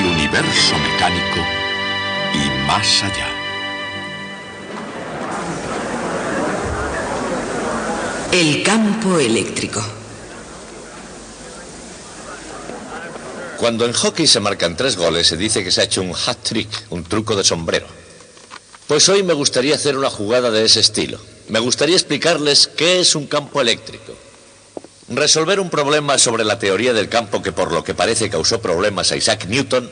el universo mecánico y más allá. El campo eléctrico. Cuando en hockey se marcan 3 goles, se dice que se ha hecho un hat-trick, un truco de sombrero. Pues hoy me gustaría hacer una jugada de ese estilo. Me gustaría explicarles qué es un campo eléctrico. Resolver un problema sobre la teoría del campo que por lo que parece causó problemas a Isaac Newton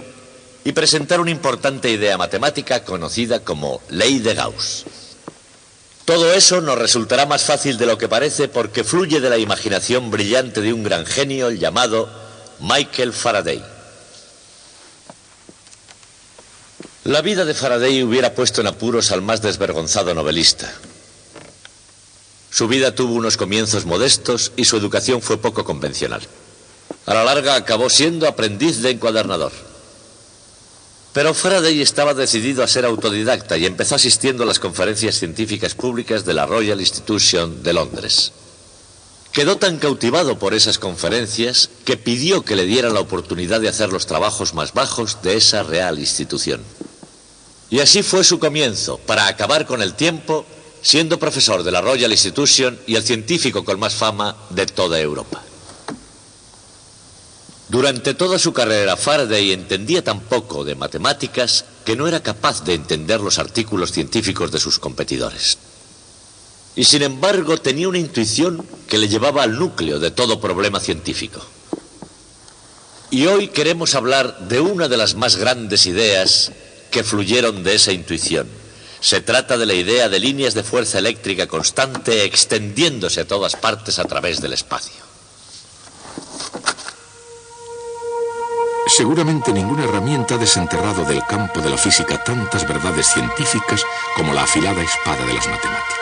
y presentar una importante idea matemática conocida como ley de Gauss. Todo eso nos resultará más fácil de lo que parece porque fluye de la imaginación brillante de un gran genio llamado Michael Faraday. La vida de Faraday hubiera puesto en apuros al más desvergonzado novelista. Su vida tuvo unos comienzos modestos y su educación fue poco convencional. A la larga acabó siendo aprendiz de encuadernador. Pero Faraday estaba decidido a ser autodidacta y empezó asistiendo a las conferencias científicas públicas de la Royal Institution de Londres. Quedó tan cautivado por esas conferencias que pidió que le dieran la oportunidad de hacer los trabajos más bajos de esa real institución. Y así fue su comienzo, para acabar con el tiempo, siendo profesor de la Royal Institution y el científico con más fama de toda Europa. Durante toda su carrera, Faraday entendía tan poco de matemáticas que no era capaz de entender los artículos científicos de sus competidores. Y sin embargo tenía una intuición que le llevaba al núcleo de todo problema científico. Y hoy queremos hablar de una de las más grandes ideas que fluyeron de esa intuición. Se trata de la idea de líneas de fuerza eléctrica constante extendiéndose a todas partes a través del espacio. Seguramente ninguna herramienta ha desenterrado del campo de la física tantas verdades científicas como la afilada espada de las matemáticas.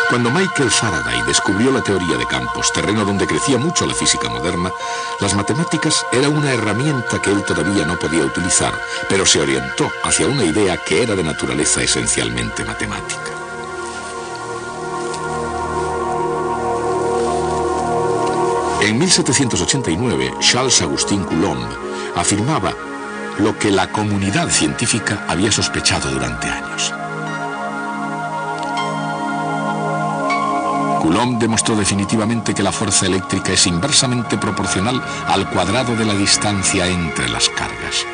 Cuando Michael Faraday descubrió la teoría de campos, terreno donde crecía mucho la física moderna, las matemáticas era una herramienta que él todavía no podía utilizar, pero se orientó hacia una idea que era de naturaleza esencialmente matemática. En 1789, Charles-Augustin Coulomb afirmaba lo que la comunidad científica había sospechado durante años. Coulomb demostró definitivamente que la fuerza eléctrica es inversamente proporcional al cuadrado de la distancia entre las cargas.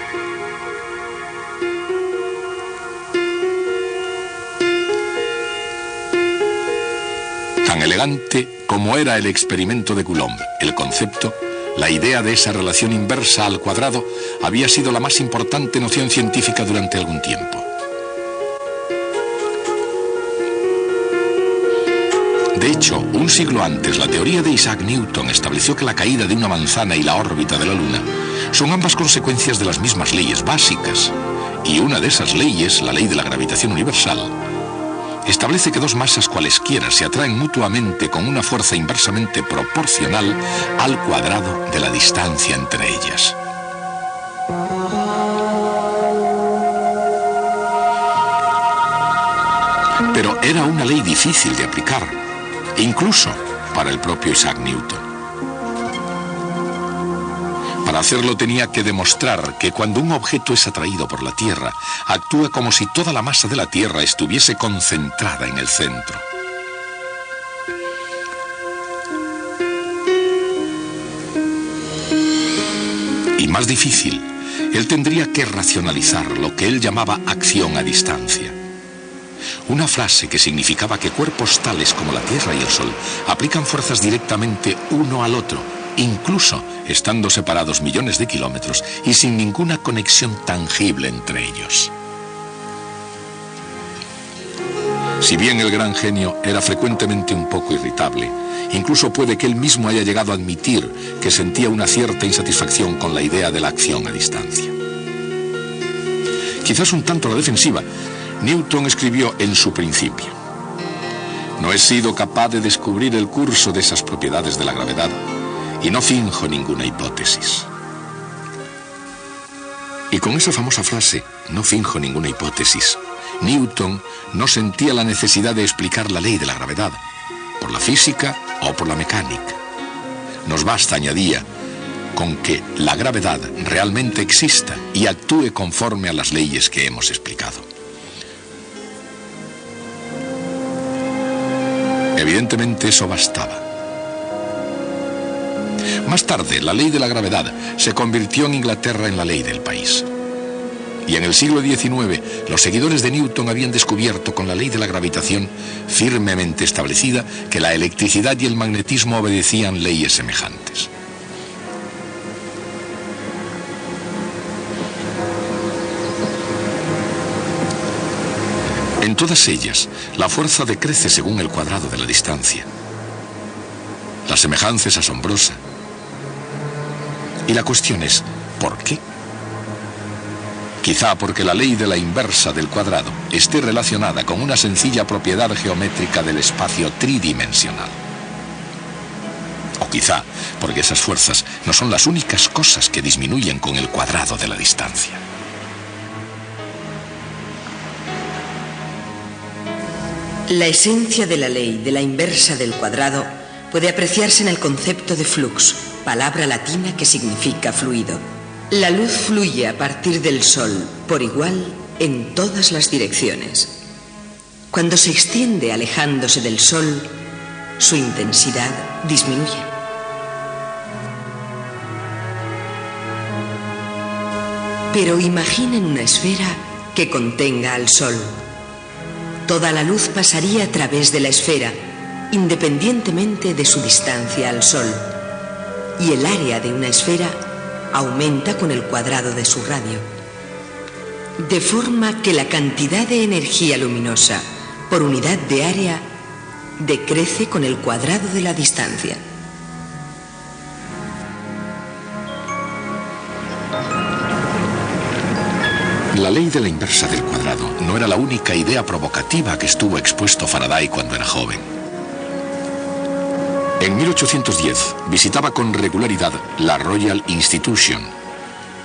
Tan elegante como era el experimento de Coulomb, el concepto, la idea de esa relación inversa al cuadrado, había sido la más importante noción científica durante algún tiempo. De hecho, un siglo antes, la teoría de Isaac Newton estableció que la caída de una manzana y la órbita de la Luna son ambas consecuencias de las mismas leyes básicas. Y una de esas leyes, la ley de la gravitación universal, establece que dos masas cualesquiera se atraen mutuamente con una fuerza inversamente proporcional al cuadrado de la distancia entre ellas. Pero era una ley difícil de aplicar, incluso para el propio Isaac Newton. Para hacerlo tenía que demostrar que cuando un objeto es atraído por la Tierra, actúa como si toda la masa de la Tierra estuviese concentrada en el centro. Y más difícil, él tendría que racionalizar lo que él llamaba acción a distancia. Una frase que significaba que cuerpos tales como la Tierra y el Sol aplican fuerzas directamente uno al otro, incluso estando separados millones de kilómetros y sin ninguna conexión tangible entre ellos. Si bien el gran genio era frecuentemente un poco irritable, incluso puede que él mismo haya llegado a admitir que sentía una cierta insatisfacción con la idea de la acción a distancia. Quizás un tanto a la defensiva, Newton escribió en su Principio: no he sido capaz de descubrir el curso de esas propiedades de la gravedad y no finjo ninguna hipótesis. Y con esa famosa frase, no finjo ninguna hipótesis, Newton no sentía la necesidad de explicar la ley de la gravedad, por la física o por la mecánica. Nos basta, añadía, con que la gravedad realmente exista y actúe conforme a las leyes que hemos explicado. Evidentemente eso bastaba. Más tarde, la ley de la gravedad se convirtió en Inglaterra en la ley del país. Y en el siglo XIX, los seguidores de Newton habían descubierto con la ley de la gravitación firmemente establecida que la electricidad y el magnetismo obedecían leyes semejantes. En todas ellas, la fuerza decrece según el cuadrado de la distancia. La semejanza es asombrosa. Y la cuestión es, ¿por qué? Quizá porque la ley de la inversa del cuadrado esté relacionada con una sencilla propiedad geométrica del espacio tridimensional. O quizá porque esas fuerzas no son las únicas cosas que disminuyen con el cuadrado de la distancia. La esencia de la ley de la inversa del cuadrado puede apreciarse en el concepto de flux, palabra latina que significa fluido. La luz fluye a partir del Sol por igual en todas las direcciones. Cuando se extiende alejándose del Sol, su intensidad disminuye. Pero imaginen una esfera que contenga al Sol. Toda la luz pasaría a través de la esfera, independientemente de su distancia al Sol. Y el área de una esfera aumenta con el cuadrado de su radio. De forma que la cantidad de energía luminosa por unidad de área decrece con el cuadrado de la distancia. La ley de la inversa del cuadrado no era la única idea provocativa que estuvo expuesto Faraday cuando era joven. En 1810 visitaba con regularidad la Royal Institution,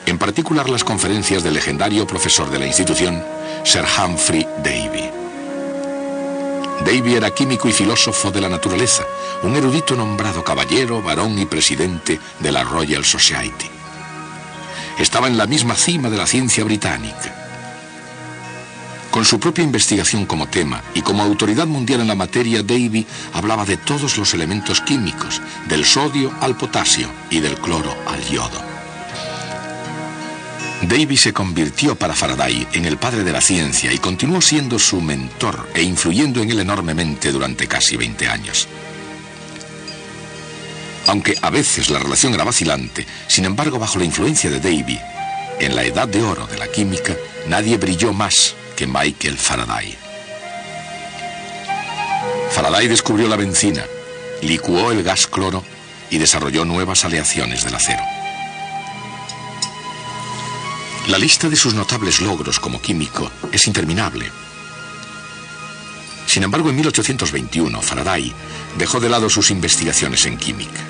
en particular las conferencias del legendario profesor de la institución, Sir Humphrey Davy. Davy era químico y filósofo de la naturaleza, un erudito nombrado caballero, barón y presidente de la Royal Society. Estaba en la misma cima de la ciencia británica. Con su propia investigación como tema y como autoridad mundial en la materia, Davy hablaba de todos los elementos químicos, del sodio al potasio y del cloro al yodo. Davy se convirtió para Faraday en el padre de la ciencia y continuó siendo su mentor e influyendo en él enormemente durante casi 20 años. Aunque a veces la relación era vacilante, sin embargo, bajo la influencia de Davy, en la edad de oro de la química, nadie brilló más que Michael Faraday. Faraday descubrió la benzina, licuó el gas cloro y desarrolló nuevas aleaciones del acero. La lista de sus notables logros como químico es interminable. Sin embargo, en 1821, Faraday dejó de lado sus investigaciones en química.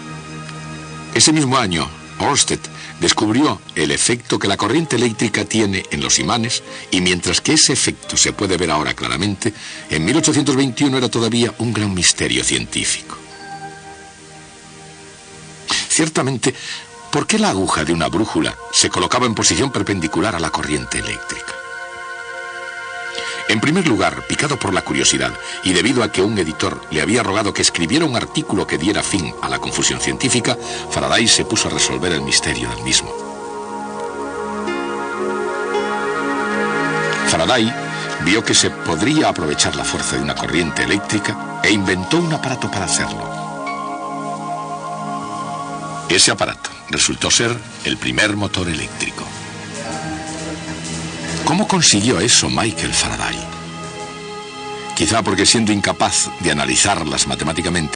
Ese mismo año, Ørsted descubrió el efecto que la corriente eléctrica tiene en los imanes, y mientras que ese efecto se puede ver ahora claramente, en 1821 era todavía un gran misterio científico. Ciertamente, ¿por qué la aguja de una brújula se colocaba en posición perpendicular a la corriente eléctrica? En primer lugar, picado por la curiosidad y debido a que un editor le había rogado que escribiera un artículo que diera fin a la confusión científica, Faraday se puso a resolver el misterio del mismo. Faraday vio que se podría aprovechar la fuerza de una corriente eléctrica e inventó un aparato para hacerlo. Ese aparato resultó ser el primer motor eléctrico. ¿Cómo consiguió eso Michael Faraday? Quizá porque, siendo incapaz de analizarlas matemáticamente,